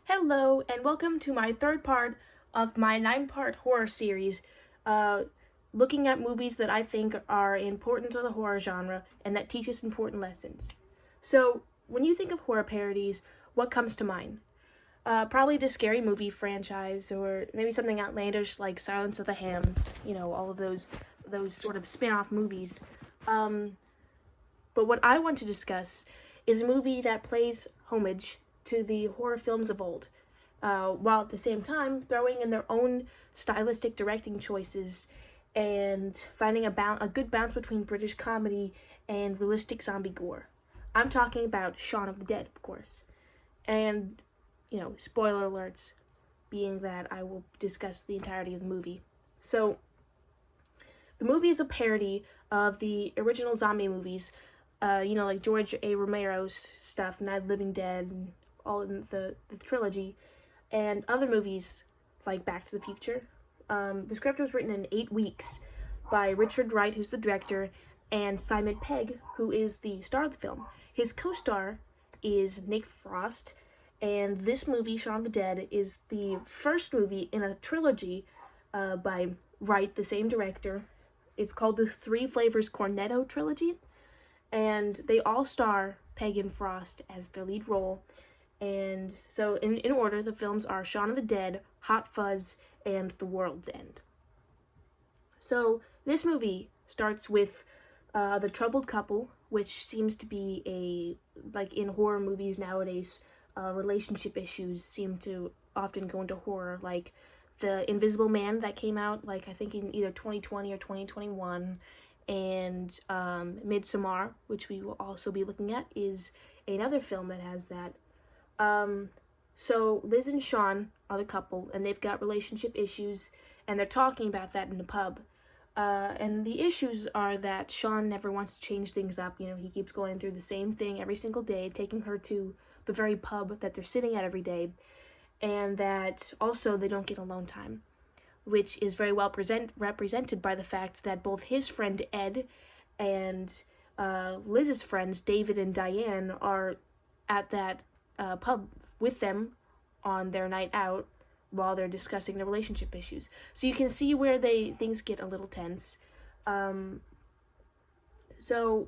Hello, and welcome to my third part of my 9-part horror series, looking at movies that I think are important to the horror genre and that teach us important lessons. So, when you think of horror parodies, what comes to mind? Probably the Scary Movie franchise, or maybe something outlandish like Silence of the Hams. All of those sort of spin-off movies. But what I want to discuss is a movie that plays homage to the horror films of old, while at the same time throwing in their own stylistic directing choices and finding a good balance between British comedy and realistic zombie gore. I'm talking about Shaun of the Dead, of course. And, spoiler alerts, being that I will discuss the entirety of the movie. So, the movie is a parody of the original zombie movies, like George A. Romero's stuff, Night of the Living Dead, and all in the trilogy, and other movies like Back to the Future. The script was written in 8 weeks by Richard Wright, who's the director, and Simon Pegg, who is the star of the film. His co-star is Nick Frost, and this movie, Shaun of the Dead, is the first movie in a trilogy by Wright, the same director. It's called the Three Flavors Cornetto Trilogy, and they all star Pegg and Frost as their lead role. And so, in order, the films are Shaun of the Dead, Hot Fuzz, and The World's End. So, this movie starts with the troubled couple, which seems to be like in horror movies nowadays, relationship issues seem to often go into horror, like The Invisible Man that came out, like I think in either 2020 or 2021, and Midsommar, which we will also be looking at, is another film that has that. So Liz and Shaun are the couple, and they've got relationship issues, and they're talking about that in the pub. And the issues are that Shaun never wants to change things up. He keeps going through the same thing every single day, taking her to the very pub that they're sitting at every day, and that also they don't get alone time, which is very well represented by the fact that both his friend Ed and Liz's friends David and Diane are at that pub with them on their night out while they're discussing the relationship issues. So you can see where things get a little tense. So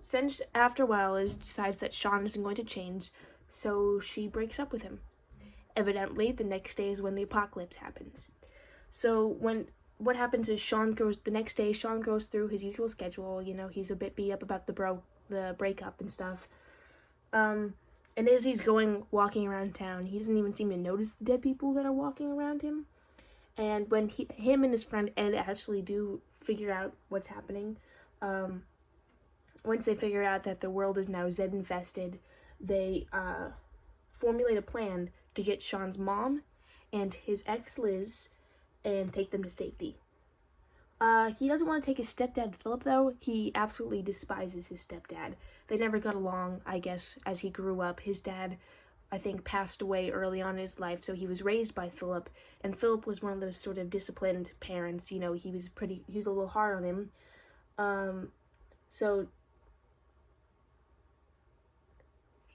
Senj, after a while, decides that Shaun isn't going to change, so she breaks up with him. Evidently, the next day is when the apocalypse happens. So what happens is the next day Shaun goes through his usual schedule. He's a bit beat up about the breakup and stuff. And as he's walking around town, he doesn't even seem to notice the dead people that are walking around him. And when him and his friend Ed actually do figure out what's happening, once they figure out that the world is now Zed infested, they formulate a plan to get Shaun's mom and his ex Liz and take them to safety. He doesn't want to take his stepdad Philip, though. He absolutely despises his stepdad. They never got along, I guess, as he grew up. His dad, I think, passed away early on in his life, so he was raised by Philip, and Philip was one of those sort of disciplined parents. He was a little hard on him. So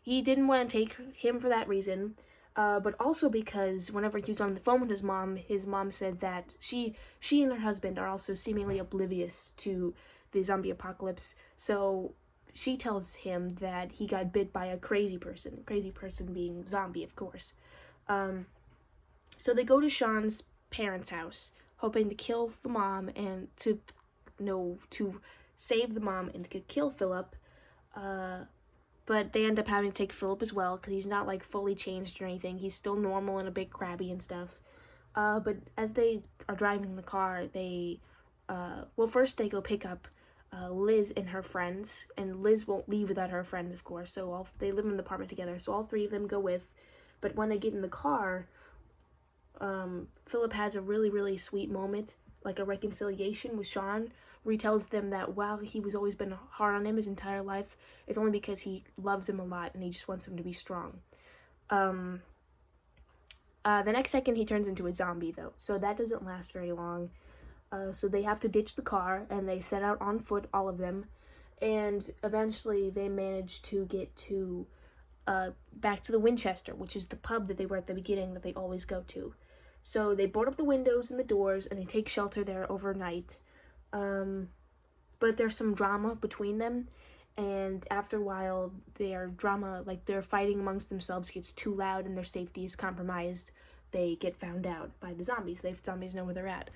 he didn't want to take him for that reason. But also because whenever he was on the phone with his mom said that she and her husband are also seemingly oblivious to the zombie apocalypse. So she tells him that he got bit by a crazy person being zombie, of course. So they go to Shaun's parents' house, hoping to kill the mom and to save the mom and to kill Philip. But they end up having to take Philip as well, because he's not, fully changed or anything. He's still normal and a bit crabby and stuff. But as they are driving the car, first they go pick up Liz and her friends, and Liz won't leave without her friends, of course, so they live in an apartment together, so all three of them go with. But when they get in the car, Philip has a really, really sweet moment, like a reconciliation with Shaun, where he tells them that while he was always been hard on him his entire life, it's only because he loves him a lot and he just wants him to be strong. The next second he turns into a zombie, though, so that doesn't last very long. So they have to ditch the car and they set out on foot, all of them, and eventually they manage to get to back to the Winchester, which is the pub that they were at the beginning that they always go to. So they board up the windows and the doors and they take shelter there overnight. But there's some drama between them, and after a while, their drama, like their fighting amongst themselves, gets too loud and their safety is compromised. They get found out by the zombies. The zombies know where they're at.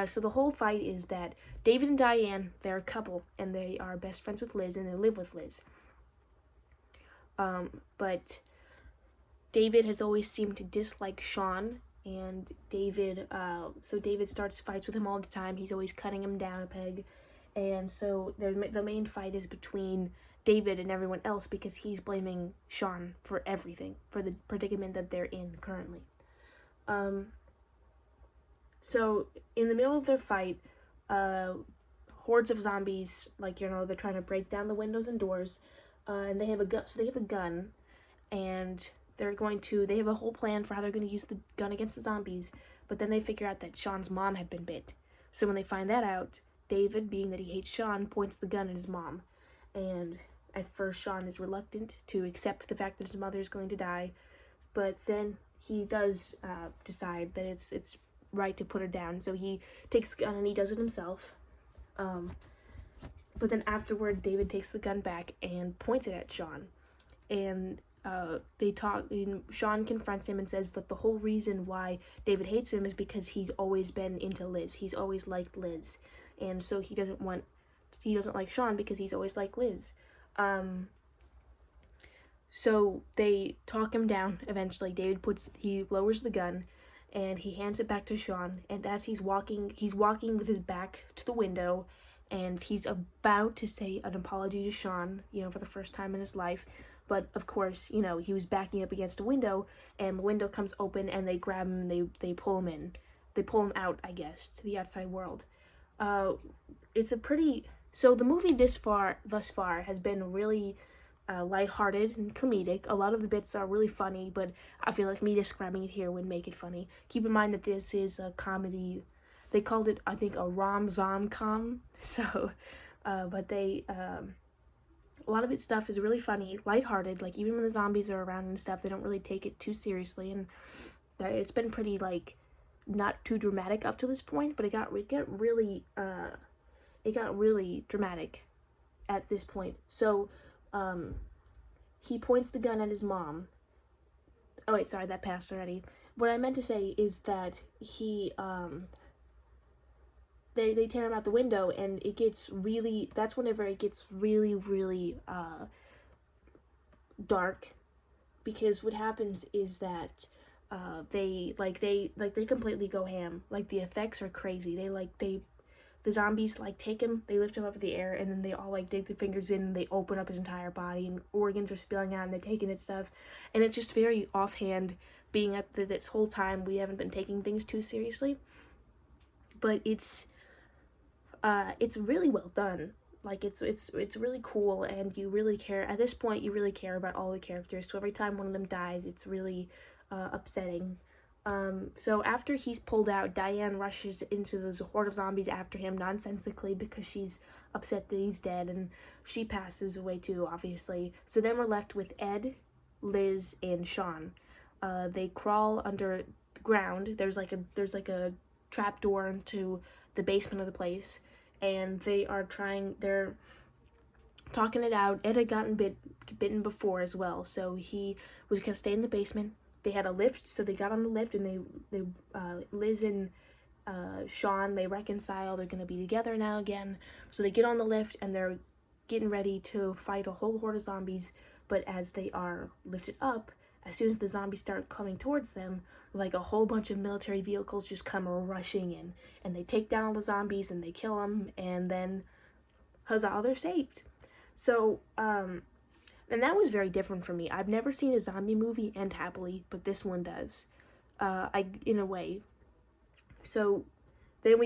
So the whole fight is that David and Diane, they're a couple, and they are best friends with Liz, and they live with Liz. But David has always seemed to dislike Shaun, and David starts fights with him all the time. He's always cutting him down a peg. And so the main fight is between David and everyone else because he's blaming Shaun for everything, for the predicament that they're in currently. So in the middle of their fight, hordes of zombies, they're trying to break down the windows and doors, and they have a gun. So they have a gun, and they have a whole plan for how they're going to use the gun against the zombies. But then they figure out that Shaun's mom had been bit. So when they find that out, David, being that he hates Shaun, points the gun at his mom. And at first, Shaun is reluctant to accept the fact that his mother is going to die. But then he does decide that it's right to put her down. So he takes the gun and he does it himself. But then afterward, David takes the gun back and points it at Shaun. And they talk, and Shaun confronts him and says that the whole reason why David hates him is because he's always been into Liz. He's always liked Liz. And so he doesn't like Shaun because he's always liked Liz. So they talk him down eventually. He lowers the gun and he hands it back to Shaun. And as he's walking with his back to the window, and he's about to say an apology to Shaun, for the first time in his life. But of course, he was backing up against a window, and the window comes open, and they grab him, and they pull him in. They pull him out, I guess, to the outside world. So the movie thus far has been really lighthearted and comedic. A lot of the bits are really funny, but I feel like me describing it here would make it funny. Keep in mind that this is a comedy. They called it, I think, a rom-zom-com. So, but a lot of its stuff is really funny, lighthearted. Like, even when the zombies are around and stuff, they don't really take it too seriously. And it's been pretty, not too dramatic up to this point, but it got really dramatic at this point. So, he points the gun at his mom. Oh wait, sorry, that passed already. What I meant to say is that they tear him out the window, and that's whenever it gets really, really dark, because what happens is that they completely go ham. Like, the effects are crazy. The zombies take him, they lift him up in the air, and then they all dig their fingers in, and they open up his entire body, and organs are spilling out, and they're taking it stuff, and it's just very offhand. Being at this whole time, we haven't been taking things too seriously, but it's really well done. It's really cool, and you really care. At this point, you really care about all the characters. So every time one of them dies, it's really upsetting. So after he's pulled out, Diane rushes into the horde of zombies after him nonsensically because she's upset that he's dead, and she passes away too, obviously. So then we're left with Ed, Liz, and Shaun. They crawl under the ground. There's a trap door into the basement of the place, and they're talking it out. Ed had gotten bitten before as well, so he was gonna stay in the basement. They had a lift, so they got on the lift, and they Liz and Shaun, they reconcile. They're gonna be together now again. So they get on the lift, and they're getting ready to fight a whole horde of zombies. But as they are lifted up, as soon as the zombies start coming towards them, a whole bunch of military vehicles just come rushing in, and they take down all the zombies, and they kill them, and then huzzah, they're saved. So, and that was very different for me. I've never seen a zombie movie end happily, but this one does, in a way. So then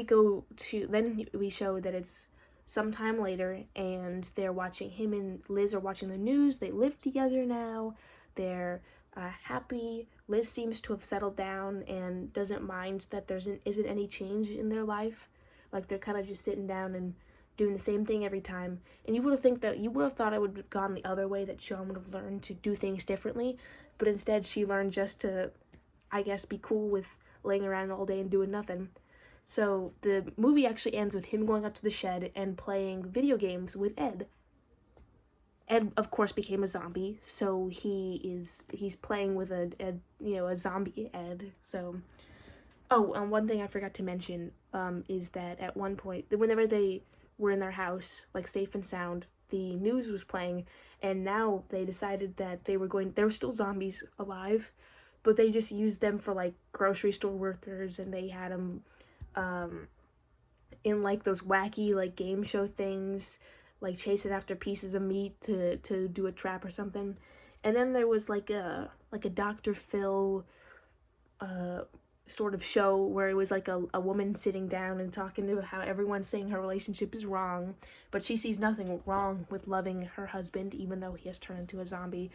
we show that it's sometime later, and him and Liz are watching the news. They live together now. They're happy. Liz seems to have settled down and doesn't mind that isn't any change in their life. They're kind of just sitting down and doing the same thing every time. And you would have thought it would have gone the other way, that Shaun would have learned to do things differently, but instead she learned just to, I guess, be cool with laying around all day and doing nothing. So the movie actually ends with him going up to the shed and playing video games with Ed. Ed, of course, became a zombie, so he's playing with a zombie Ed. So, oh, and one thing I forgot to mention is that at one point, whenever they were in their house, like safe and sound, the news was playing, and now they decided that there were still zombies alive, but they just used them for like grocery store workers, and they had them in like those wacky like game show things, like chasing after pieces of meat to do a trap or something. And then there was like a Dr. Phil sort of show where it was like a woman sitting down and talking to how everyone's saying her relationship is wrong, but she sees nothing wrong with loving her husband even though he has turned into a zombie.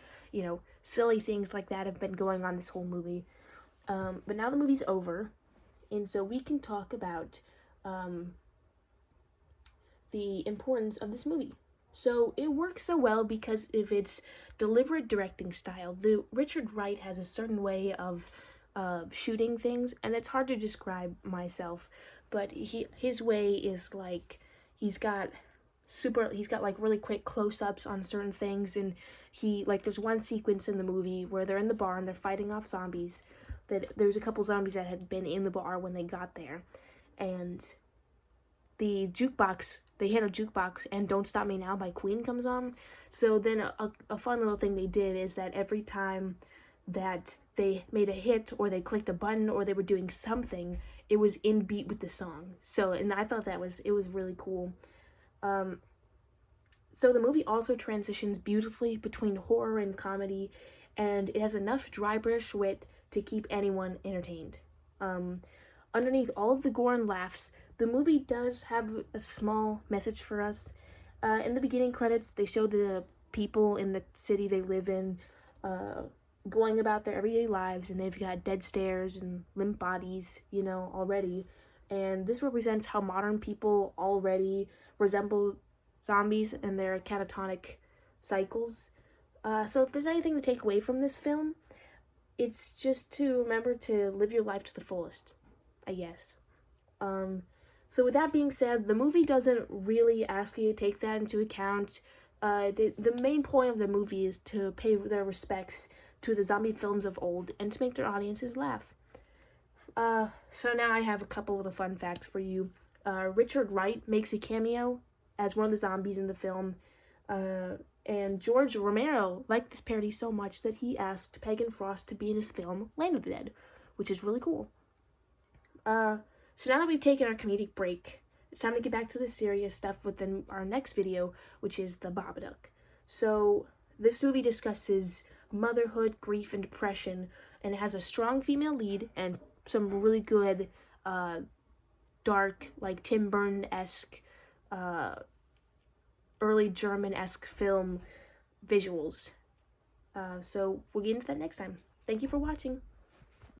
Silly things like that have been going on this whole movie. But now the movie's over, and so we can talk about the importance of this movie. So it works so well because of its deliberate directing style. Richard Wright has a certain way of shooting things, and it's hard to describe myself, but his way is like he's got like really quick close-ups on certain things, and there's one sequence in the movie where they're in the bar and they're fighting off zombies. That there's a couple zombies that had been in the bar when they got there, and they hit a jukebox and Don't Stop Me Now by Queen comes on. So then a fun little thing they did is that every time that they made a hit or they clicked a button or they were doing something, it was in beat with the song. So, and I thought it was really cool. So the movie also transitions beautifully between horror and comedy, and it has enough dry British wit to keep anyone entertained. Underneath all of the gore and laughs, the movie does have a small message for us. In the beginning credits, they show the people in the city they live in going about their everyday lives, and they've got dead stares and limp bodies, already. And this represents how modern people already resemble zombies and their catatonic cycles. So if there's anything to take away from this film, it's just to remember to live your life to the fullest, I guess. So with that being said, the movie doesn't really ask you to take that into account. The main point of the movie is to pay their respects to the zombie films of old and to make their audiences laugh. So now I have a couple of the fun facts for you. Richard Wright makes a cameo as one of the zombies in the film. And George Romero liked this parody so much that he asked Megan Frost to be in his film Land of the Dead, which is really cool. So now that we've taken our comedic break, it's time to get back to the serious stuff within our next video, which is The Babadook. So this movie discusses motherhood, grief, and depression, and it has a strong female lead and some really good, dark, like Tim Burton-esque, early German-esque film visuals. So we'll get into that next time. Thank you for watching.